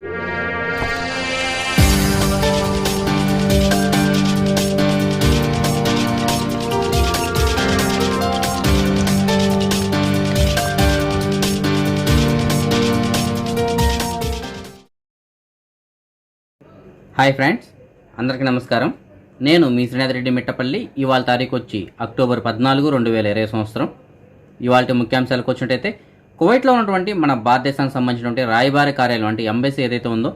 Hi friends, అందరికీ నమస్కారం. నేను మీ శ్రీనాథ్ రెడ్డి మిట్టపల్లి. ఇవాళ తారీఖు వచ్చి అక్టోబర్ 14, 2020 సంవత్సరం. ఇవాళ ముఖ్యాంశాలకు వచ్చినట్టయితే, కువైట్లో ఉన్నటువంటి మన భారతదేశానికి సంబంధించినటువంటి రాయబార కార్యాలయం అంటే ఎంబసీ ఏదైతే ఉందో,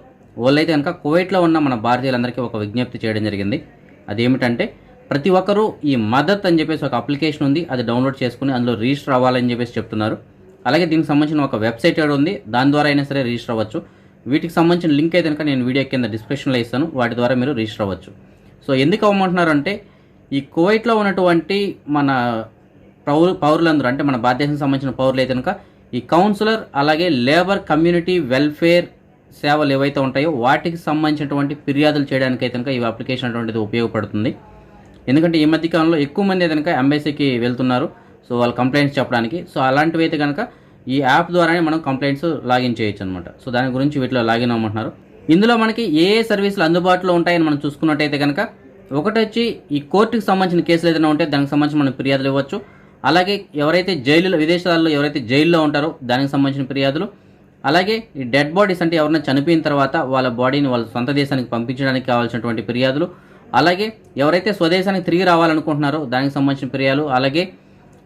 వాళ్ళైతే కనుక కువైట్లో ఉన్న మన భారతీయులందరికీ ఒక విజ్ఞప్తి చేయడం జరిగింది. అదేమిటంటే, ప్రతి ఒక్కరూ ఈ మదత్ అని చెప్పేసి ఒక అప్లికేషన్ ఉంది, అది డౌన్లోడ్ చేసుకుని అందులో రిజిస్టర్ అవ్వాలని చెప్పేసి చెప్తున్నారు. అలాగే దీనికి సంబంధించిన ఒక వెబ్సైట్ ఉంది, దాని ద్వారా అయినా సరే రిజిస్టర్ అవ్వచ్చు. వీటికి సంబంధించిన లింక్ అయితే కనుక నేను వీడియో కింద డిస్క్రిప్షన్లో ఇస్తాను, వాటి ద్వారా మీరు రిజిస్టర్ అవ్వచ్చు. సో ఎందుకు అవ్వమంటున్నారంటే, ఈ కువైట్లో ఉన్నటువంటి మన పౌరులందరూ అంటే మన భారతదేశానికి సంబంధించిన పౌరులు అయితే కనుక ఈ కౌన్సిలర్ అలాగే లేబర్ కమ్యూనిటీ వెల్ఫేర్ సేవలు ఏవైతే ఉంటాయో వాటికి సంబంధించినటువంటి ఫిర్యాదులు చేయడానికి అయితే కనుక ఈ అప్లికేషన్ అటువంటిది ఉపయోగపడుతుంది. ఎందుకంటే ఈ మధ్యకాలంలో ఎక్కువ మంది అయితే కనుక ఎంబసీకి వెళ్తున్నారు, సో వాళ్ళు కంప్లైంట్స్ చెప్పడానికి. సో అలాంటివి అయితే కనుక ఈ యాప్ ద్వారానే మనం కంప్లైంట్స్ లాగిన్ చేయొచ్చు అనమాట. సో దాని గురించి వీటిలో లాగిన్ అవ్వమంటున్నారు. ఇందులో మనకి ఏ సర్వీసులు అందుబాటులో ఉంటాయని మనం చూసుకున్నట్టయితే కనుక, ఒకటి వచ్చి ఈ కోర్టుకి సంబంధించిన కేసులు ఏదైనా ఉంటే దానికి సంబంధించి మనం ఫిర్యాదులు ఇవ్వచ్చు. అలాగే ఎవరైతే విదేశాల్లో ఎవరైతే జైల్లో ఉంటారో దానికి సంబంధించిన ఫిర్యాదులు, అలాగే ఈ డెడ్ బాడీస్ అంటే ఎవరైనా చనిపోయిన తర్వాత వాళ్ళ బాడీని వాళ్ళ సొంత దేశానికి పంపించడానికి కావాల్సినటువంటి ఫిర్యాదులు, అలాగే ఎవరైతే స్వదేశానికి తిరిగి రావాలనుకుంటున్నారో దానికి సంబంధించిన ఫిర్యాదులు, అలాగే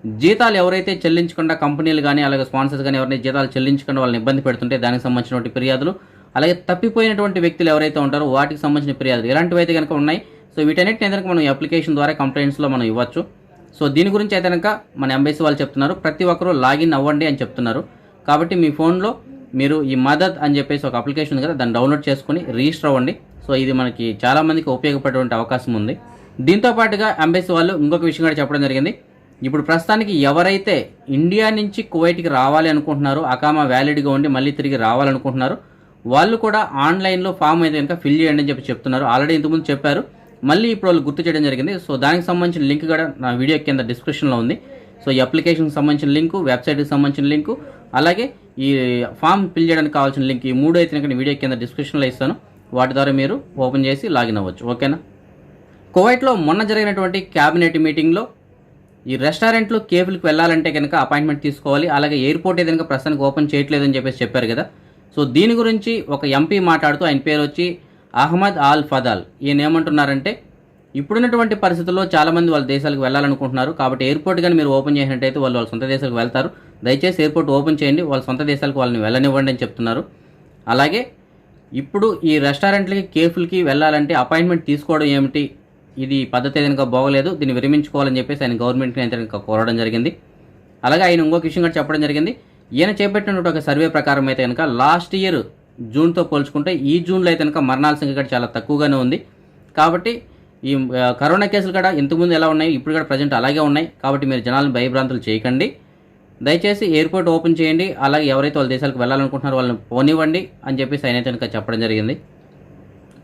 జీతాలు ఎవరైతే చెల్లించకుండా కంపెనీలు కానీ అలాగే స్పాన్సర్స్ కానీ ఎవరైతే జీతాలు చెల్లించకుండా వాళ్ళని ఇబ్బంది పెడుతుంటే దానికి సంబంధించినటువంటి ఫిర్యాదులు, అలాగే తప్పిపోయినటువంటి వ్యక్తులు ఎవరైతే ఉంటారో వాటికి సంబంధించిన ఫిర్యాదులు, ఇలాంటివి అయితే కనుక ఉన్నాయి. సో వీటన్నిటిని కనుక మనం అప్లికేషన్ ద్వారా కంప్లైంట్స్లో మనం ఇవ్వచ్చు. సో దీని గురించి అయితే కనుక మన ఎంబసీ వాళ్ళు చెప్తున్నారు, ప్రతి ఒక్కరూ లాగిన్ అవ్వండి అని చెప్తున్నారు. కాబట్టి మీ ఫోన్లో మీరు ఈ మదత్ అని చెప్పేసి ఒక అప్లికేషన్ ఉంది కదా, దాన్ని డౌన్లోడ్ చేసుకుని రిజిస్టర్ అవ్వండి. సో ఇది మనకి చాలామందికి ఉపయోగపడేటువంటి అవకాశం ఉంది. దీంతో పాటుగా ఎంబసీ వాళ్ళు ఇంకొక విషయం కూడా చెప్పడం జరిగింది. ఇప్పుడు ప్రస్తుతానికి ఎవరైతే ఇండియా నుంచి కువైట్కి రావాలి అనుకుంటున్నారో, అకామా వ్యాలిడ్గా ఉండి మళ్ళీ తిరిగి రావాలనుకుంటున్నారో వాళ్ళు కూడా ఆన్లైన్లో ఫామ్ అయితే కనుక ఫిల్ చేయండి అని చెప్పి చెప్తున్నారు. ఆల్రెడీ ఇంతకుముందు చెప్పారు, మళ్ళీ ఇప్పుడు వాళ్ళు గుర్తు చేయడం జరిగింది. సో దానికి సంబంధించిన లింక్ కూడా నా వీడియో కింద డిస్క్రిప్షన్లో ఉంది. సో ఈ అప్లికేషన్కి సంబంధించిన లింకు, వెబ్సైట్కి సంబంధించిన లింకు, అలాగే ఈ ఫామ్ ఫిల్ చేయడానికి కావాల్సిన లింక్, ఈ మూడు అయితే కనుక వీడియో కింద డిస్క్రిప్షన్లో ఇస్తాను. వాటి ద్వారా మీరు ఓపెన్ చేసి లాగిన్ అవ్వచ్చు. ఓకేనా? కువైట్లో మొన్న జరిగినటువంటి క్యాబినెట్ మీటింగ్లో ఈ రెస్టారెంట్లు కేఫ్లకు వెళ్ళాలంటే కనుక అపాయింట్మెంట్ తీసుకోవాలి, అలాగే ఎయిర్పోర్ట్ ఏదైనా ప్రస్తుతానికి ఓపెన్ చేయట్లేదని చెప్పేసి చెప్పారు కదా. సో దీని గురించి ఒక ఎంపీ మాట్లాడుతూ, ఆయన పేరు వచ్చి అహ్మద్ ఆల్ ఫదాల్. ఈయన ఏమంటున్నారంటే, ఇప్పుడున్నటువంటి పరిస్థితుల్లో చాలామంది వాళ్ళ దేశాలకు వెళ్ళాలనుకుంటున్నారు, కాబట్టి ఎయిర్పోర్ట్ కానీ మీరు ఓపెన్ చేసినట్టయితే వాళ్ళ సొంత దేశాలకు వెళ్తారు. దయచేసి ఎయిర్పోర్ట్ ఓపెన్ చేయండి, వాళ్ళ సొంత దేశాలకు వాళ్ళని వెళ్ళనివ్వండి అని చెప్తున్నారు. అలాగే ఇప్పుడు ఈ రెస్టారెంట్లకి కేఫ్లకి వెళ్ళాలంటే అపాయింట్మెంట్ తీసుకోవడం ఏమిటి, ఇది పద్ధతి ఏదైనా బాగోలేదు, దీన్ని విరమించుకోవాలని చెప్పేసి ఆయన గవర్నమెంట్ని అయితే కోరడం జరిగింది. అలాగే ఆయన ఇంకొక విషయం కూడా చెప్పడం జరిగింది. ఈయన చేపట్టినటువంటి ఒక సర్వే ప్రకారం అయితే కనుక లాస్ట్ ఇయర్ జూన్తో పోల్చుకుంటే ఈ జూన్లో అయితే కనుక మరణాల సంఖ్య కూడా చాలా తక్కువగానే ఉంది. కాబట్టి ఈ కరోనా కేసులు కూడా ఇంతకుముందు ఎలా ఉన్నాయి ఇప్పుడు కూడా ప్రజెంట్ అలాగే ఉన్నాయి. కాబట్టి మీరు జనాలను భయభ్రాంతులు చేయకండి, దయచేసి ఎయిర్పోర్ట్ ఓపెన్ చేయండి, అలాగే ఎవరైతే వాళ్ళ దేశాలకు వెళ్ళాలనుకుంటున్నారో వాళ్ళని పోనివ్వండి అని చెప్పేసి ఆయన అయితే కనుక చెప్పడం జరిగింది.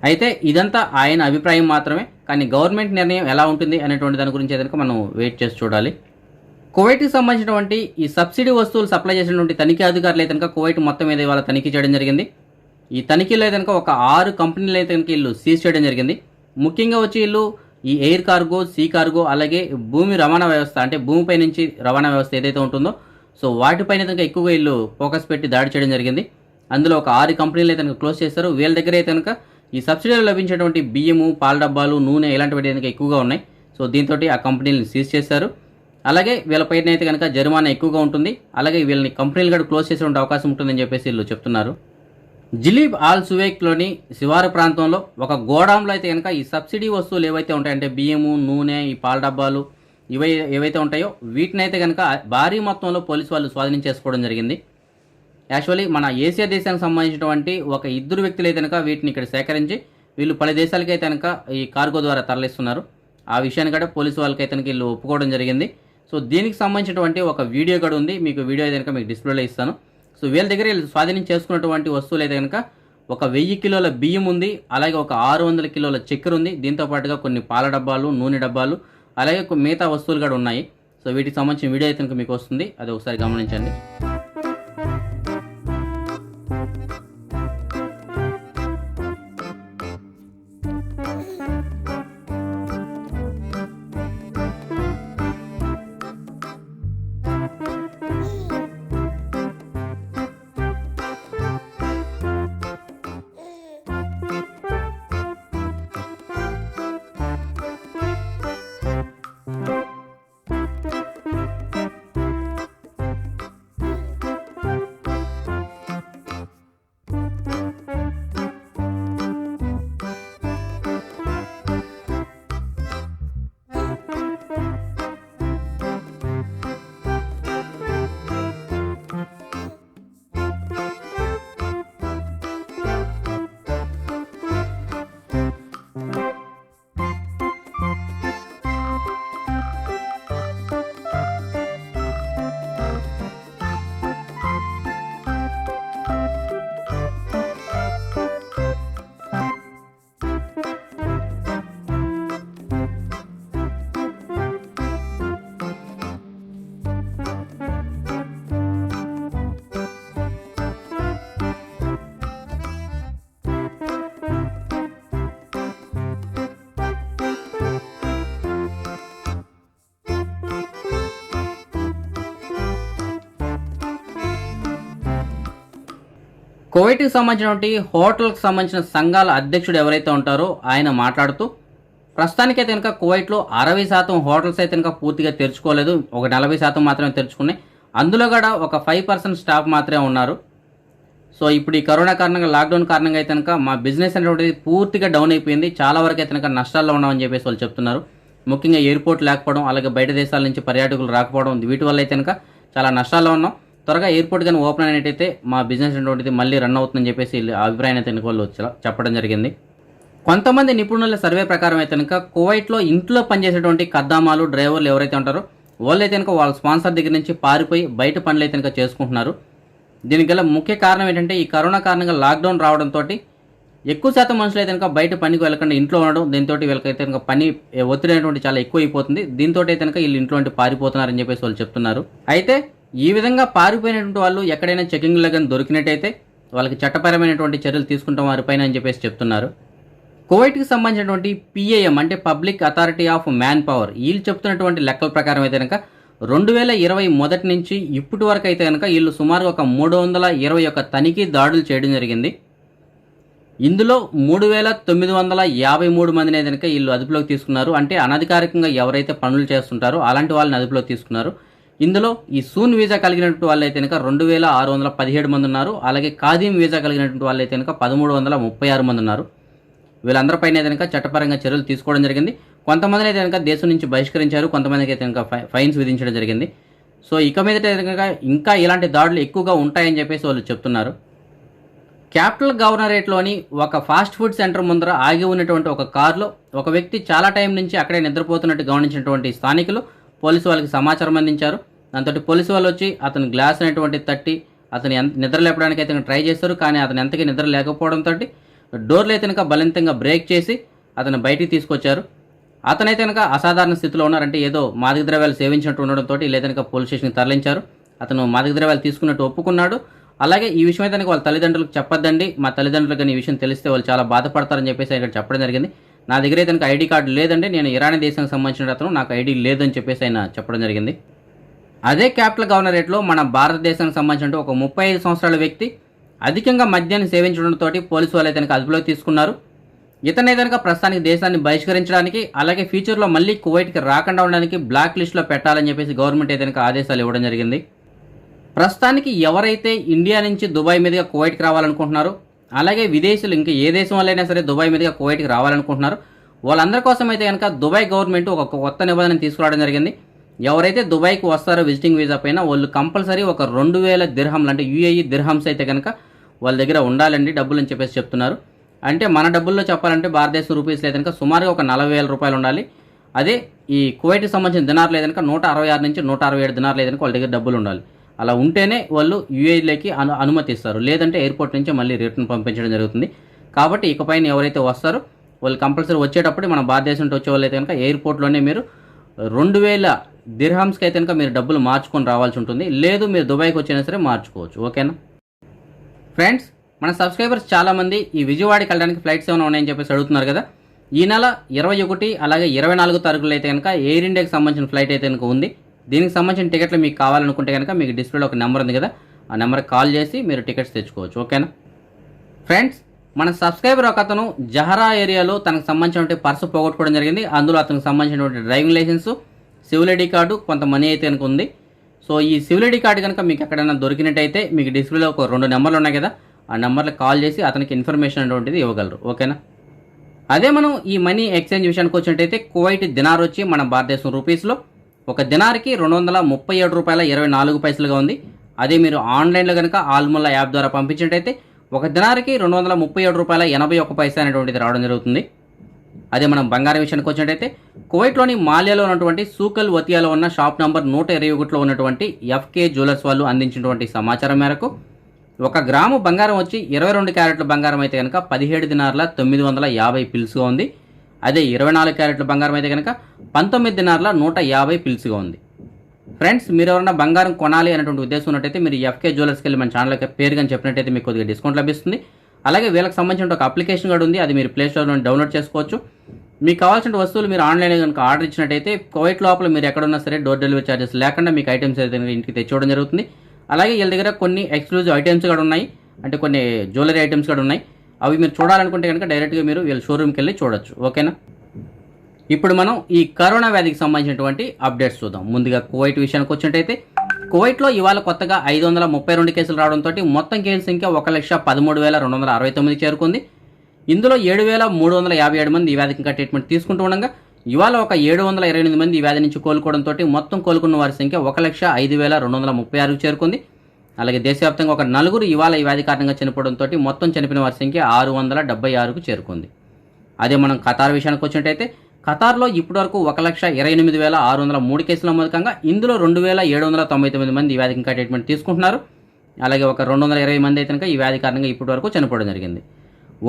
అయితే ఇదంతా ఆయన అభిప్రాయం మాత్రమే, కానీ గవర్నమెంట్ నిర్ణయం ఎలా ఉంటుంది అనేటువంటి దాని గురించి కనుక మనం వెయిట్ చేసి చూడాలి. కువైట్కి సంబంధించినటువంటి ఈ సబ్సిడీ వస్తువులు సప్లై చేసినటువంటి తనిఖీ అధికారులు అయితే కనుక కువైట్ మొత్తం మీద ఇవాళ తనిఖీ చేయడం జరిగింది. ఈ తనిఖీలో అయితే కనుక ఒక 6 కంపెనీలు అయితే కనుక వీళ్ళు సీజ్ చేయడం జరిగింది. ముఖ్యంగా వచ్చి వీళ్ళు ఈ ఎయిర్ కార్గో, సీ కార్గో, అలాగే భూమి రవాణా వ్యవస్థ అంటే భూమిపై నుంచి రవాణా వ్యవస్థ ఏదైతే ఉంటుందో సో వాటిపైన కనుక ఎక్కువగా వీళ్ళు ఫోకస్ పెట్టి దాడి చేయడం జరిగింది. అందులో ఒక 6 కంపెనీలు అయితే కనుక క్లోజ్ చేస్తారు. వీళ్ళ దగ్గర అయితే కనుక ఈ సబ్సిడీలో లభించేటువంటి బియ్యము, పాల డబ్బాలు, నూనె ఇలాంటివి కనుక ఎక్కువగా ఉన్నాయి. సో దీంతో ఆ కంపెనీలను సీజ్ చేశారు. అలాగే వీళ్ళపైన అయితే కనుక జరిమానా ఎక్కువగా ఉంటుంది. అలాగే వీళ్ళని కంపెనీలు కూడా క్లోజ్ చేసే అవకాశం ఉంటుందని చెప్పేసి వీళ్ళు చెప్తున్నారు. జిలీబ్ ఆల్ సువేక్లోని శివారు ప్రాంతంలో ఒక గోడాంలో అయితే కనుక ఈ సబ్సిడీ వస్తువులు ఏవైతే ఉంటాయంటే బియ్యము, నూనె, ఈ పాల డబ్బాలు ఏవైతే ఉంటాయో వీటిని అయితే కనుక భారీ మొత్తంలో పోలీసు వాళ్ళు స్వాధీనం చేసుకోవడం జరిగింది. యాక్చువల్లీ మన ఏషియా దేశానికి సంబంధించినటువంటి ఒక 2 వ్యక్తులు అయితే కనుక వీటిని ఇక్కడ సేకరించి వీళ్ళు పలు దేశాలకి అయితే కనుక ఈ కార్గో ద్వారా తరలిస్తున్నారు. ఆ విషయాన్ని కూడా పోలీసు వాళ్ళకి అయితే కనుక వీళ్ళు ఒప్పుకోవడం జరిగింది. సో దీనికి సంబంధించినటువంటి ఒక వీడియో కూడా ఉంది, మీకు వీడియో అయితే కనుక మీకు డిస్ప్లేలో ఇస్తాను. సో వీళ్ళ దగ్గర వీళ్ళు స్వాధీనం చేసుకున్నటువంటి వస్తువులు అయితే కనుక ఒక 1000 కిలోల బియ్యం ఉంది, అలాగే ఒక 600 కిలోల చక్కెర ఉంది, దీంతో పాటుగా కొన్ని పాల డబ్బాలు, నూనె డబ్బాలు, అలాగే మిగతా వస్తువులు కూడా ఉన్నాయి. సో వీటికి సంబంధించిన వీడియో అయితే కనుక మీకు వస్తుంది, అది ఒకసారి గమనించండి. కువైట్కి సంబంధించినటువంటి హోటల్కి సంబంధించిన సంఘాల అధ్యక్షుడు ఎవరైతే ఉంటారో ఆయన మాట్లాడుతూ ప్రస్తుతానికైతే కనుక కువైట్లో 60% హోటల్స్ అయితే కనుక పూర్తిగా తెరుచుకోలేదు, ఒక 40% మాత్రమే తెరుచుకున్నాయి. అందులో కూడా ఒక 5% స్టాఫ్ మాత్రమే ఉన్నారు. సో ఇప్పుడు ఈ కరోనా కారణంగా, లాక్డౌన్ కారణంగా అయితే కనుక మా బిజినెస్ అనేటువంటిది పూర్తిగా డౌన్ అయిపోయింది, చాలా వరకు అయితే కనుక నష్టాల్లో ఉన్నామని చెప్పేసి వాళ్ళు చెప్తున్నారు. ముఖ్యంగా ఎయిర్పోర్ట్ లేకపోవడం, అలాగే బయట దేశాల నుంచి పర్యాటకులు రాకపోవడం, వీటి వల్ల అయితే కనుక చాలా నష్టాల్లో ఉన్నాం. త్వరగా ఎయిర్పోర్ట్ కానీ ఓపెన్ అయినట్టయితే మా బిజినెస్ అనేటువంటిది మళ్ళీ రన్ అవుతుందని చెప్పేసి అభిప్రాయం అయితే వాళ్ళు చెప్పడం జరిగింది. కొంతమంది నిపుణుల సర్వే ప్రకారం అయితే కనుక కువైట్లో ఇంట్లో పనిచేసేటువంటి ఖద్దామాలు, డ్రైవర్లు ఎవరైతే ఉంటారో వాళ్ళైతే కనుక వాళ్ళ స్పాన్సర్ దగ్గర నుంచి పారిపోయి బయట పనులు అయితే కనుక చేసుకుంటున్నారు. దీనికి గల ముఖ్య కారణం ఏంటంటే ఈ కరోనా కారణంగా లాక్డౌన్ రావడంతో ఎక్కువ శాతం మనుషులు అయితే కనుక బయట పనికి వెళ్ళకుండా ఇంట్లో ఉండడం, దీంతో వీళ్ళకైతే కనుక పని ఒత్తిడి అనేటువంటి చాలా ఎక్కువ అయిపోతుంది. దీంతో అయితే కనుక వీళ్ళు ఇంట్లో పారిపోతున్నారని చెప్పేసి వాళ్ళు చెప్తున్నారు. అయితే ఈ విధంగా పారిపోయినటువంటి వాళ్ళు ఎక్కడైనా చెకింగ్లో కానీ దొరికినట్టయితే వాళ్ళకి చట్టపరమైనటువంటి చర్యలు తీసుకుంటాం వారిపైన అని చెప్పేసి చెప్తున్నారు. కువైట్కి సంబంధించినటువంటి PAM అంటే public authority of man power, వీళ్ళు చెప్తున్నటువంటి లెక్కల ప్రకారం అయితే కనుక 2020 మొదటి నుంచి ఇప్పటి వరకు అయితే కనుక వీళ్ళు సుమారుగా ఒక 321 తనిఖీ దాడులు చేయడం జరిగింది. ఇందులో 3953 మందిని కనుక వీళ్ళు అదుపులోకి తీసుకున్నారు. అంటే అనధికారికంగా ఎవరైతే పనులు చేస్తుంటారో అలాంటి వాళ్ళని అదుపులోకి తీసుకున్నారు. ఇందులో ఈ సూన్ వీజా కలిగినటువంటి వాళ్ళు అయితే కనుక 2617 మంది ఉన్నారు. అలాగే ఖాదీం వీజా కలిగినటువంటి వాళ్ళు అయితే కనుక 1336 మంది ఉన్నారు. వీళ్ళందరిపైన కనుక చట్టపరంగా చర్యలు తీసుకోవడం జరిగింది. కొంతమందిని అయితే కనుక దేశం నుంచి బహిష్కరించారు, కొంతమందికి అయితే కనుక ఫైన్స్ విధించడం జరిగింది. సో ఇక మీద కనుక ఇంకా ఇలాంటి దాడులు ఎక్కువగా ఉంటాయని చెప్పేసి వాళ్ళు చెప్తున్నారు. క్యాపిటల్ గవర్నరేట్లోని ఒక ఫాస్ట్ ఫుడ్ సెంటర్ ముందర ఆగి ఉన్నటువంటి ఒక కారులో ఒక వ్యక్తి చాలా టైం నుంచి అక్కడే నిద్రపోతున్నట్టు గమనించినటువంటి స్థానికులు పోలీసు వాళ్ళకి సమాచారం అందించారు. దాంతో పోలీసు వాళ్ళు వచ్చి అతని గ్లాస్ అనేటువంటి తట్టి అతను నిద్ర లేపడానికి అయితే ట్రై చేస్తారు. కానీ అతను ఎంతకీ నిద్ర లేకపోవడంతో డోర్లు అయితే కనుక బలవంతంగా బ్రేక్ చేసి అతను బయటికి తీసుకొచ్చారు. అతనైతే కనుక అసాధారణ స్థితిలో ఉన్నారంటే ఏదో మాదక ద్రవ్యాలు సేవించినట్టు ఉండడంతో లేదా పోలీస్ స్టేషన్కి తరలించారు. అతను మాదక ద్రవ్యాలు తీసుకున్నట్టు ఒప్పుకున్నాడు. అలాగే ఈ విషయం అయితే వాళ్ళ తల్లిదండ్రులకు చెప్పొద్దండి, మా తల్లిదండ్రులకు కానీ ఈ విషయం తెలిస్తే వాళ్ళు చాలా బాధపడతారని చెప్పేసి ఇక్కడ చెప్పడం జరిగింది. నా దగ్గర అయితే ఐడి కార్డు లేదండి, నేను ఇరానీ దేశానికి సంబంధించిన అతను, నాకు ఐడి లేదని చెప్పేసి ఆయన చెప్పడం జరిగింది. అదే క్యాపిటల్ గవర్నరేట్లో మన భారతదేశానికి సంబంధించిన ఒక 35 సంవత్సరాల వ్యక్తి అధికంగా మద్యాన్ని సేవించడంతో పోలీసు వాళ్ళు అయితే అదుపులోకి తీసుకున్నారు. ఇతనే కనుక ప్రస్తుతానికి దేశాన్ని బహిష్కరించడానికి, అలాగే ఫ్యూచర్లో మళ్ళీ కువైట్కి రాకుండా ఉండడానికి బ్లాక్ లిస్ట్లో పెట్టాలని చెప్పేసి గవర్నమెంట్ అయితే ఆదేశాలు ఇవ్వడం జరిగింది. ప్రస్తుతానికి ఎవరైతే ఇండియా నుంచి దుబాయ్ మీదుగా కువైట్కి రావాలనుకుంటున్నారో, అలాగే విదేశీయులు ఇంకా ఏ దేశం వాళ్ళైనా సరే దుబాయ్ మీదుగా కువైట్కి రావాలనుకుంటున్నారు, వాళ్ళందరి కోసం అయితే కనుక దుబాయ్ గవర్నమెంట్ ఒక కొత్త నిబంధన తీసుకురావడం జరిగింది. ఎవరైతే దుబాయ్కి వస్తారో విజిటింగ్ వీసా పైన వాళ్ళు కంపల్సరీ ఒక 2000 దిర్హంలు అంటే UAE దిర్హమ్స్ అయితే కనుక వాళ్ళ దగ్గర ఉండాలండి డబ్బులు అని చెప్పేసి చెప్తున్నారు. అంటే మన డబ్బుల్లో చెప్పాలంటే భారతదేశం రూపీస్ అయితే కనుక సుమారుగా ఒక 40,000 రూపాయలు ఉండాలి. అదే ఈ కువైట్కి సంబంధించిన దినార్లు అయితే కనుక 166 నుంచి 167 దినార్లు అయితే కనుక వాళ్ళ దగ్గర డబ్బులు ఉండాలి. అలా ఉంటేనే వాళ్ళు UAEలోకి అనుమతిస్తారు, లేదంటే ఎయిర్పోర్ట్ నుంచి మళ్ళీ రిటర్న్ పంపించడం జరుగుతుంది. కాబట్టి ఇకపైన ఎవరైతే వస్తారో వాళ్ళు కంపల్సరీ వచ్చేటప్పుడు మన భారతదేశం నుంచి వచ్చే వాళ్ళు అయితే కనుక ఎయిర్పోర్ట్లోనే మీరు 2000 దిర్హమ్స్కి అయితే కనుక మీరు డబ్బులు మార్చుకొని రావాల్సి ఉంటుంది. లేదు మీరు దుబాయ్కి వచ్చినా సరే మార్చుకోవచ్చు. ఓకేనా ఫ్రెండ్స్, మన సబ్స్క్రైబర్స్ చాలామంది ఈ విజయవాడకి వెళ్ళడానికి ఫ్లైట్స్ ఏమైనా ఉన్నాయని చెప్పేసి అడుగుతున్నారు కదా. ఈ నెల 21 అలాగే 24 తారీఖులు అయితే కనుక ఎయిర్ ఇండియాకి సంబంధించిన ఫ్లైట్ అయితే కనుక ఉంది. దీనికి సంబంధించిన టికెట్లు మీకు కావాలనుకుంటే కనుక మీకు డిస్ప్లేలో ఒక నెంబర్ ఉంది కదా, ఆ నెంబర్కి కాల్ చేసి మీరు టికెట్స్ తెచ్చుకోవచ్చు. ఓకేనా ఫ్రెండ్స్, మన సబ్స్క్రైబర్ ఒక అతను జహరా ఏరియాలో తనకు సంబంధించిన పర్సు పోగొట్టుకోవడం జరిగింది. అందులో అతనికి సంబంధించినటువంటి driving licence, civil ID card, కొంత మనీ అయితే కనుక ఉంది. సో ఈ సివిల్ ఐడి కార్డు కనుక మీకు ఎక్కడైనా దొరికినట్టయితే మీకు డిస్ప్లేలో ఒక 2 నెంబర్లు ఉన్నాయి కదా, ఆ నెంబర్లకు కాల్ చేసి అతనికి ఇన్ఫర్మేషన్ అనేటువంటిది ఇవ్వగలరు. ఓకేనా. అదే మనం ఈ మనీ ఎక్స్చేంజ్ విషయానికి వచ్చినట్టయితే కువైట్ దినార్ వచ్చి మన భారతదేశం రూపీస్లో ఒక దినార్కి 237 రూపాయల 24 పైసలుగా ఉంది. అదే మీరు ఆన్లైన్లో కనుక ఆల్ముల్లా యాప్ ద్వారా పంపించినట్టయితే ఒక దినార్కి 237 రూపాయల 81 పైసా అనేటువంటిది రావడం జరుగుతుంది. అదే మనం బంగారం విషయానికి వచ్చినట్టయితే కువైట్లోని మాల్యాలో ఉన్నటువంటి సూకల్ వతియాలో ఉన్న షాప్ నంబర్ 121లో ఉన్నటువంటి FK జ్యువెలర్స్ వాళ్ళు అందించినటువంటి సమాచారం మేరకు 1 గ్రాము బంగారం వచ్చి 22 క్యారెట్ల బంగారం అయితే కనుక 17 దినార్ల 950 పిల్స్గా ఉంది. అదే 24 క్యారెట్ల బంగారం అయితే కనుక 19 దినార్ల 150 పిల్స్గా ఉంది. ఫ్రెండ్స్, మీరు ఎవరైనా బంగారం కొనాలి అనేటువంటి ఉద్దేశం ఉన్నట్టయితే మీరు FK జ్యువెలర్స్కి వెళ్ళి మన ఛానల్కి పేరు కానీ చెప్పినట్టయితే మీకు కొద్దిగా డిస్కౌంట్ లభిస్తుంది. అలాగే వీళ్ళకి సంబంధించిన ఒక అప్లికేషన్ కూడా ఉంది, అది మీరు ప్లే స్టోర్లో డౌన్లోడ్ చేసుకోవచ్చు. మీకు కావాల్సిన వస్తువులు మీరు ఆన్లైన్లో కనుక ఆర్డర్ ఇచ్చినట్టయితే కువైట్ లోపల మీరు ఎక్కడున్నా సరే డోర్ డెలివరీ ఛార్జెస్ లేకుండా మీకు ఐటమ్స్ అయితే ఇంటికి తెచ్చివ్వడం జరుగుతుంది. అలాగే వీళ్ళ దగ్గర కొన్ని ఎక్స్క్లూజివ్ ఐటమ్స్ కూడా ఉన్నాయి. అంటే కొన్ని జ్యువెలరీ ఐటమ్స్ కూడా ఉన్నాయి. అవి మీరు చూడాలనుకుంటే కనుక డైరెక్ట్గా మీరు వీళ్ళ షోరూమ్కి వెళ్ళి చూడొచ్చు. ఓకేనా. ఇప్పుడు మనం ఈ కరోనా వ్యాధికి సంబంధించినటువంటి అప్డేట్స్ చూద్దాం. ముందుగా కువైట్ విషయానికి వచ్చినట్టయితే కువైట్లో ఇవాళ కొత్తగా 532 కేసులు రావడంతో మొత్తం కేసుల సంఖ్య 1,13,269 చేరుకుంది. ఇందులో 7,357 మంది ఈ వ్యాధికి ఇంకా ట్రీట్మెంట్ తీసుకుంటూ ఉండగా ఇవాళ ఒక 728 మంది ఈ వ్యాధి నుంచి కోలుకోవడంతో మొత్తం కోలుకున్న వారి సంఖ్య 1,05,236 చేరుకుంది. అలాగే దేశవ్యాప్తంగా ఒక నలుగురు ఇవాళ ఈ వ్యాధి కారణంగా చనిపోవడంతో మొత్తం చనిపోయిన వారి సంఖ్య 676కు చేరుకుంది. అదే మనం ఖతార్ విషయానికి వచ్చినట్టయితే ఖతార్లో ఇప్పటివరకు 1,28,603 కేసుల మూలకంగా ఇందులో 2,799 మంది ఈ వ్యాధికి ఇంకా ట్రీట్మెంట్ తీసుకుంటున్నారు. అలాగే ఒక 220 మంది అయితే ఈ వ్యాధి కారణంగా ఇప్పటివరకు చనిపోవడం జరిగింది.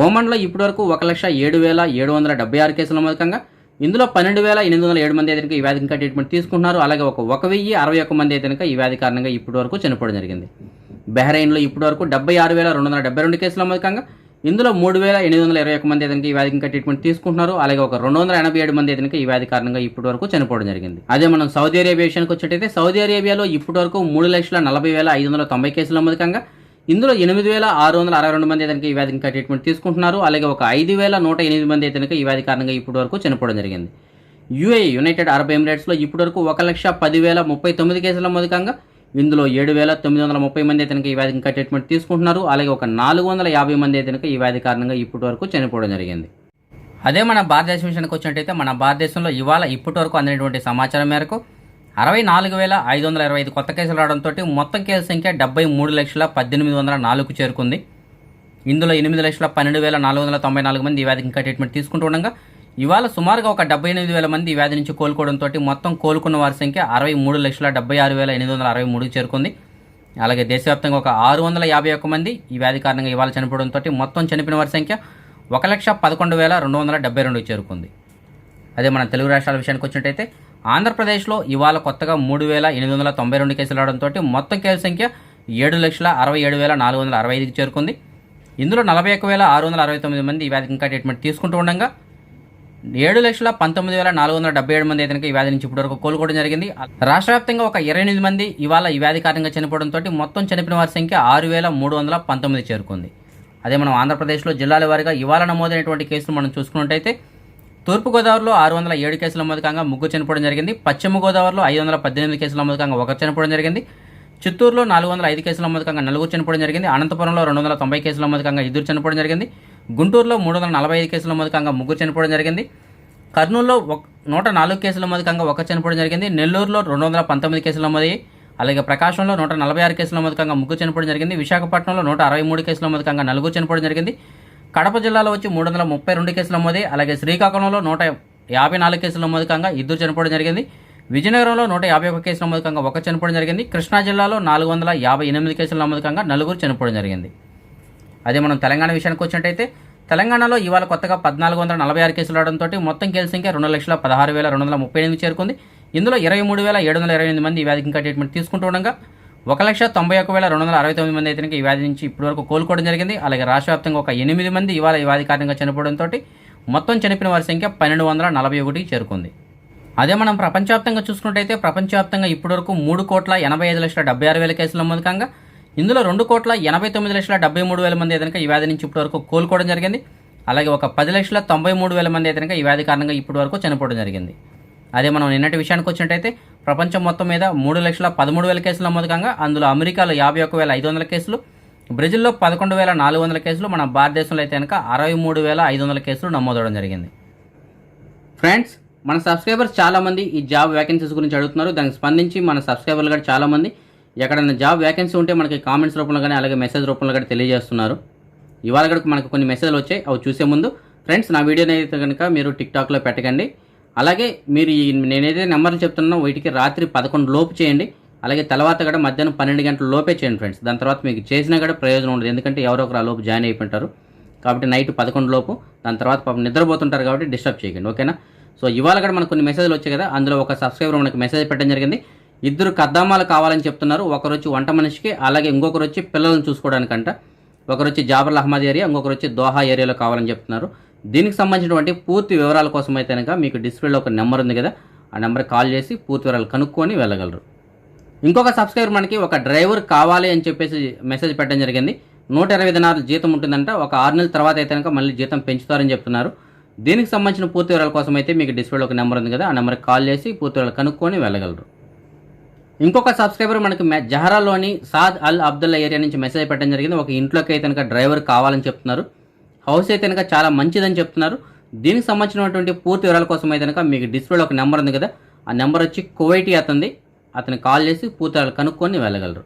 ఓమన్లో ఇప్పటివరకు 1,07,776 కేసుల మూలకంగా ఇందులో 12,807 మంది అయితే ఈ వ్యాధికి ఇంకా ట్రీట్మెంట్ తీసుకుంటున్నారు. అలాగే ఒక 1,061 మంది అయితే ఈ వ్యాధి కారణంగా ఇప్పటివరకు చనిపోవడం జరిగింది. బహ్రెయిన్లో ఇప్పటివరకు 76,272 కేసుల మూలకంగా ఇందులో 3,821 మంది అయితే ఈ వ్యాధికి ఇంకా ట్రీట్మెంట్ తీసుకుంటున్నారు. అలాగే ఒక 287 మంది అయితే ఈ వ్యాధి కారణంగా ఇప్పటివరకు చనిపోవడం జరిగింది. అదే మనం సౌదీ అరేబియా విషయానికి వచ్చేటైతే సౌదీ అరేబియాలో ఇప్పటివరకు 3,40,590 కేసుల మూలకంగా ఇందులో 8,662 మంది అయితే ఈ వ్యాధికి ఇంకా ట్రీట్మెంట్ తీసుకుంటున్నారు. అలాగే ఒక 5,108 మంది అయితే ఈ వ్యాధి కారణంగా ఇప్పటివరకు చనిపోవడం జరిగింది. యుఏఈ యునైటెడ్ అరబ్ ఎమిరేట్స్లో ఇప్పటివరకు 1,10,039 కేసుల మూలకంగా ఇందులో 7,930 మంది అయితే ఈ వ్యాధికి ఇంకా ట్రీట్మెంట్ తీసుకుంటున్నారు. అలాగే ఒక 450 మంది అయితే ఈ వ్యాధి కారణంగా ఇప్పటివరకు చనిపోవడం జరిగింది. అదే మన భారతదేశం విషయానికి వచ్చినట్టయితే మన భారతదేశంలో ఇవాళ ఇప్పటివరకు అందినటువంటి సమాచారం మేరకు 64,525 కొత్త కేసులు రావడంతో మొత్తం కేసుల సంఖ్య 73,18,400కు చేరుకుంది. ఇందులో 8,12,494 మంది ఈ వ్యాధికి ఇంకా ట్రీట్మెంట్ తీసుకుంటూ ఉండగా ఇవాళ సుమారుగా ఒక 78,000 మంది ఈ వ్యాధి నుంచి కోలుకోవడంతో మొత్తం కోలుకున్న వారి సంఖ్య 63,76,863కు చేరుకుంది. అలాగే దేశవ్యాప్తంగా ఒక 651 మంది ఈ వ్యాధి కారణంగా ఇవాళ చనిపోవడంతో మొత్తం చనిపోయిన వారి సంఖ్య 1,11,272కు చేరుకుంది. అదే మన తెలుగు రాష్ట్రాల విషయానికి వచ్చినట్టయితే ఆంధ్రప్రదేశ్లో ఇవాళ కొత్తగా 3,892 కేసులు రావడంతో మొత్తం కేసుల సంఖ్య 7,67,465కి చేరుకుంది. ఇందులో 41,669 మంది ఈ వ్యాధికి ఇంకా ట్రీట్మెంట్ తీసుకుంటూ ఉండగా 7,19,477 మంది అయితే ఈ వ్యాధి నుంచి ఇప్పటివరకు కోలుకోవడం జరిగింది. రాష్ట్ర వ్యాప్తంగా ఒక 28 మంది ఇవాళ ఈ వ్యాధి కారణంగా చనిపోవడంతో మొత్తం చనిపోయిన వారి సంఖ్య 6,319 చేరుకుంది. అదే మనం ఆంధ్రప్రదేశ్లో జిల్లాల వారీగా ఇవాళ నమోదైనటువంటి కేసులు మనం చూసుకున్నట్టయితే తూర్పుగోదావరిలో 607 కేసుల మూలకంగా ముగ్గురు చనిపోవడం జరిగింది. పశ్చిమ గోదావరిలో 518 కేసుల మూలకంగా ఒకరు చనిపోవడం జరిగింది. చిత్తూరులో 405 కేసుల మూలకంగా నలుగురు చనిపోవడం జరిగింది. అనంతపురంలో 290 కేసుల మూలకంగా ఇద్దరు చనిపోవడం జరిగింది. గుంటూరులో 345 కేసుల మూలకంగా ముగ్గురు చనిపోవడం జరిగింది. కర్నూలులో 104 కేసుల మూలకంగా ఒకరు చనిపోవడం జరిగింది. నెల్లూరులో 219 కేసుల నమోదయ్యి. అలాగే ప్రకాశంలో 146 కేసుల మూలకంగా ముగ్గురు చనిపోవడం జరిగింది. విశాఖపట్నంలో 163 కేసుల మూలకంగా నలుగురు చనిపోవడం జరిగింది. కడప జిల్లాలో వచ్చి 332 కేసుల నమోదయ్యి. అలాగే శ్రీకాకుళంలో 154 కేసుల మూలకంగా ఇద్దరు చనిపోవడం జరిగింది. విజయనగరంలో 151 కేసుల మూలకంగా ఒకరు చనిపోవడం జరిగింది. కృష్ణా జిల్లాలో 458 కేసుల మూలకంగా నలుగురు చనిపోవడం జరిగింది. అదే మనం తెలంగాణ విషయానికి వచ్చినట్టయితే తెలంగాణలో ఇవాళ కొత్తగా 1,446 కేసులు రావడంతో మొత్తం కేసుల సంఖ్య 2,16,238 చేరుకుంది. ఇందులో 23,728 మంది ఈ వ్యాధికి ఇంకా ట్రీట్మెంట్ తీసుకుంటూ ఉండగా 1,91,269 మంది అయితే ఈ వ్యాధి నుంచి ఇప్పటివరకు కోలుకోవడం జరిగింది. అలాగే రాష్ట్ర వ్యాప్తంగా ఒక 8 మంది ఇవాళ ఈ వ్యాధి కారణంగా చనిపోవడంతో మొత్తం చనిపోయిన వారి సంఖ్య 1,241కి చేరుకుంది. అదే మనం ప్రపంచవ్యాప్తంగా చూసుకున్నట్టయితే ప్రపంచవ్యాప్తంగా ఇప్పటివరకు 3,85,76,000 కేసుల మూలకంగా ఇందులో 2,89,73,000 మంది అయితే ఈ వ్యాధి నుంచి ఇప్పటివరకు కోలుకోవడం జరిగింది. అలాగే ఒక 10,93,000 మంది అయితే ఈ వ్యాధి కారణంగా ఇప్పటివరకు చనిపోవడం జరిగింది. అదే మనం నిన్నటి విషయానికి వచ్చినట్టయితే ప్రపంచం మొత్తం మీద 3,13,000 కేసుల మూలకంగా అందులో అమెరికాలో 51,500 కేసులు, బ్రెజిల్లో 11,400 కేసులు, మన భారతదేశంలో అయితే కనుక 63,500 కేసులు నమోదవడం జరిగింది. ఫ్రెండ్స్, మన సబ్స్క్రైబర్స్ చాలామంది ఈ జాబ్ వ్యాకెన్సీస్ గురించి అడుగుతున్నారు. దానికి స్పందించి మన సబ్స్క్రైబర్లు కూడా చాలామంది ఎక్కడైనా జాబ్ వ్యాకెన్సీ ఉంటే మనకి కామెంట్స్ రూపంలో కానీ అలాగే మెసేజ్ రూపంలో కూడా తెలియజేస్తున్నారు. ఇవాళ కూడా మనకు కొన్ని మెసేజ్లు వచ్చాయి. అవి చూసే ముందు ఫ్రెండ్స్, నా వీడియోని అయితే కనుక మీరు టిక్టాక్లో పెట్టకండి. అలాగే మీరు నేనైతే నెంబర్లు చెప్తున్నానో వీటికి రాత్రి 11 లోపు చేయండి. అలాగే తర్వాత కూడా మధ్యాహ్నం 12 గంటల లోపే చేయండి ఫ్రెండ్స్. దాని తర్వాత మీకు చేసినా కూడా ప్రయోజనం ఉండదు, ఎందుకంటే ఎవరో ఒకరు ఆ లోపు జాయిన్ అయిపోయింటారు. కాబట్టి నైట్ 11 లోపు, దాని తర్వాత పాపం నిద్రపోతుంటారు కాబట్టి డిస్టర్బ్ చేయకండి, ఓకేనా. సో ఇవాళ కూడా మనకు కొన్ని మెసేజ్లు వచ్చాయి కదా, అందులో ఒక సబ్స్క్రైబర్ మనకి మెసేజ్ పెట్టడం జరిగింది. 2 కద్దామాలు కావాలని చెప్తున్నారు. ఒకరు వచ్చి వంట మనిషికి, అలాగే ఇంకొకరు వచ్చి పిల్లలను చూసుకోవడానికంట. ఒకరు వచ్చి జాబర్ల అహ్మద్ ఏరియా, ఇంకొకరు వచ్చి దోహా ఏరియాలో కావాలని చెప్తున్నారు. దీనికి సంబంధించినటువంటి పూర్తి వివరాల కోసం అయితే కనుక మీకు డిస్ప్లేలో ఒక నెంబర్ ఉంది కదా, ఆ నెంబర్కి కాల్ చేసి పూర్తి వివరాలు కనుక్కొని వెళ్ళగలరు. ఇంకొక సబ్స్క్రైబర్ మనకి ఒక డ్రైవర్ కావాలి అని చెప్పేసి మెసేజ్ పెట్టడం జరిగింది. 120 దినాలు జీతం ఉంటుందంట. ఒక 6 నెలల తర్వాత అయితే కనుక మళ్ళీ జీతం పెంచుతారని చెప్తున్నారు. దీనికి సంబంధించిన పూర్తి వివరాల కోసం అయితే మీకు డిస్ప్లేలో ఒక నెంబర్ ఉంది కదా, ఆ నెంబర్కి కాల్ చేసి పూర్తి వివరాలు కనుక్కొని వెళ్ళగలరు. ఇంకొక సబ్స్క్రైబర్ మనకి జహరాలోని సాద్ అల్ అబ్దుల్లా ఏరియా నుంచి మెసేజ్ పెట్టడం జరిగింది. ఒక ఇంట్లోకి అయితే కనుక డ్రైవర్ కావాలని చెప్తున్నారు. హౌస్ అయితే కనుక చాలా మంచిదని చెప్తున్నారు. దీనికి సంబంధించినటువంటి పూర్తి వివరాల కోసం అయితే కనుక మీకు డిస్ప్లేలో ఒక నెంబర్ ఉంది కదా, ఆ నెంబర్ వచ్చి కువైటీ అతనికి కాల్ చేసి పూర్తి వివరాలు కనుక్కొని వెళ్ళగలరు.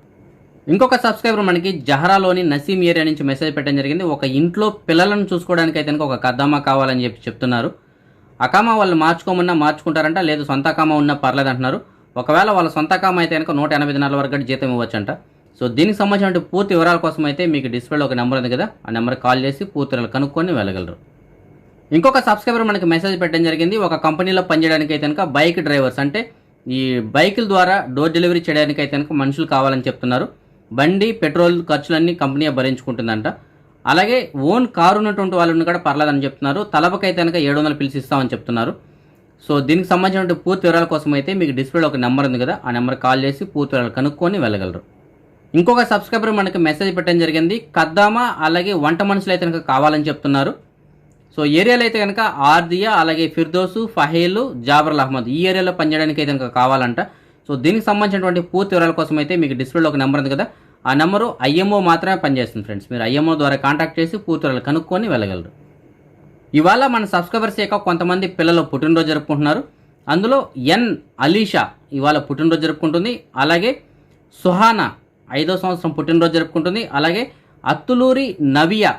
ఇంకొక సబ్స్క్రైబర్ మనకి జహరాలోని నసీం ఏరియా నుంచి మెసేజ్ పెట్టడం జరిగింది. ఒక ఇంట్లో పిల్లలను చూసుకోవడానికి అయితే కనుక ఒక కద్దామా కావాలని చెప్తున్నారు. అకామా వాళ్ళు మార్చుకోమన్నా మార్చుకుంటారంట, లేదు సొంత అకామా ఉన్నా పర్లేదు అంటున్నారు. ఒకవేళ వాళ్ళ సొంత అకామా అయితే కనుక 180 దినాల వరకు జీతం ఇవ్వచ్చంట. సో దీనికి సంబంధించిన పూర్తి వివరాల కోసం అయితే మీకు డిస్ప్లేలో ఒక నెంబర్ ఉంది కదా, ఆ నెంబర్కి కాల్ చేసి పూర్తి వివరాలు కనుక్కొని వెళ్ళగలరు. ఇంకొక సబ్స్క్రైబర్ మనకి మెసేజ్ పెట్టడం జరిగింది. ఒక కంపెనీలో పనిచేయడానికి అయితే కనుక బైక్ డ్రైవర్స్, అంటే ఈ బైకుల ద్వారా డోర్ డెలివరీ చేయడానికి అయితే కనుక మనుషులు కావాలని చెప్తున్నారు. బండి పెట్రోల్ ఖర్చులన్నీ కంపెనీ భరించుకుంటుందంట. అలాగే ఓన్ కారు ఉన్నటువంటి వాళ్ళని కూడా పర్లేదని చెప్తున్నారు. తలపకైతే కనుక 700 పిలిచి ఇస్తామని చెప్తున్నారు. సో దీనికి సంబంధించిన పూర్తి వివరాల కోసం అయితే మీకు డిస్ప్లేలో ఒక నెంబర్ ఉంది కదా, ఆ నెంబర్ కాల్ చేసి పూర్తి వివరాలు కనుక్కొని వెళ్ళగలరు. ఇంకొక సబ్స్క్రైబర్ మనకి మెసేజ్ పెట్టడం జరిగింది. కద్దామా అలాగే వంట మనుషులు అయితే కనుక కావాలని చెప్తున్నారు. సో ఏరియాలో అయితే కనుక ఆర్దియా అలాగే ఫిర్దోసు ఫహేలు జాబర్ అహ్మద్ ఈ ఏరియాలో పనిచేయడానికి అయితే కనుక కావాలంట. సో దీనికి సంబంధించినటువంటి పూర్తి వివరాల కోసం అయితే మీకు డిస్ప్లేలో ఒక నెంబర్ ఉంది కదా, ఆ నెంబరు ఐఎంఓ మాత్రమే పనిచేస్తుంది ఫ్రెండ్స్. మీరు ఐఎంఓ ద్వారా కాంటాక్ట్ చేసి పూర్తి వివరాలు కనుక్కొని వెళ్ళగలరు. ఇవాళ మన సబ్స్క్రైబర్స్ యొక్క కొంతమంది పిల్లలు పుట్టినరోజు జరుపుకుంటున్నారు. అందులో ఎన్ అలీషా ఇవాళ పుట్టినరోజు జరుపుకుంటుంది. అలాగే సుహానా 5వ సంవత్సరం పుట్టినరోజు జరుపుకుంటుంది. అలాగే అత్తులూరి నవియా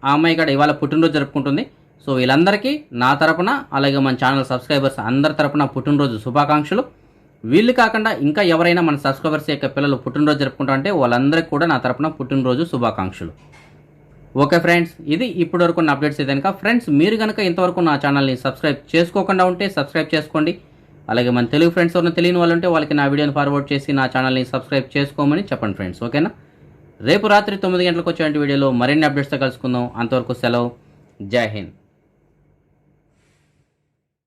ఆ అమ్మాయి కూడా ఇవాళ పుట్టినరోజు జరుపుకుంటుంది. సో వీళ్ళందరికీ నా తరపున అలాగే మన ఛానల్ సబ్స్క్రైబర్స్ అందరి తరపున పుట్టినరోజు శుభాకాంక్షలు. వీళ్ళు కాకుండా ఇంకా ఎవరైనా మన సబ్స్క్రైబర్స్ యొక్క పిల్లలు పుట్టినరోజు జరుపుకుంటారంటే వాళ్ళందరికీ కూడా నా తరపున పుట్టినరోజు శుభాకాంక్షలు. ఓకే ఫ్రెండ్స్, ఇది ఇప్పటివరకు ఉన్న అప్డేట్స్ అయితే కనుక ఫ్రెండ్స్ మీరు కనుక ఇంతవరకు నా ఛానల్ని సబ్స్క్రైబ్ చేసుకోకుండా ఉంటే సబ్స్క్రైబ్ చేసుకోండి. అలాగే మన తెలుగు ఫ్రెండ్స్ ఎవరైనా తెలియని వాళ్ళు ఉంటే వాళ్ళకి నా వీడియోని ఫార్వర్డ్ చేసి నా ఛానల్ని సబ్స్క్రైబ్ చేసుకోమని చెప్పండి ఫ్రెండ్స్. ఓకేనా? రేపు రాత్రి 9 గంటలకు వచ్చే వీడియోలో మరిన్ని అప్డేట్స్తో కలుసుకుందాం. అంతవరకు సెలవు. జై హింద్.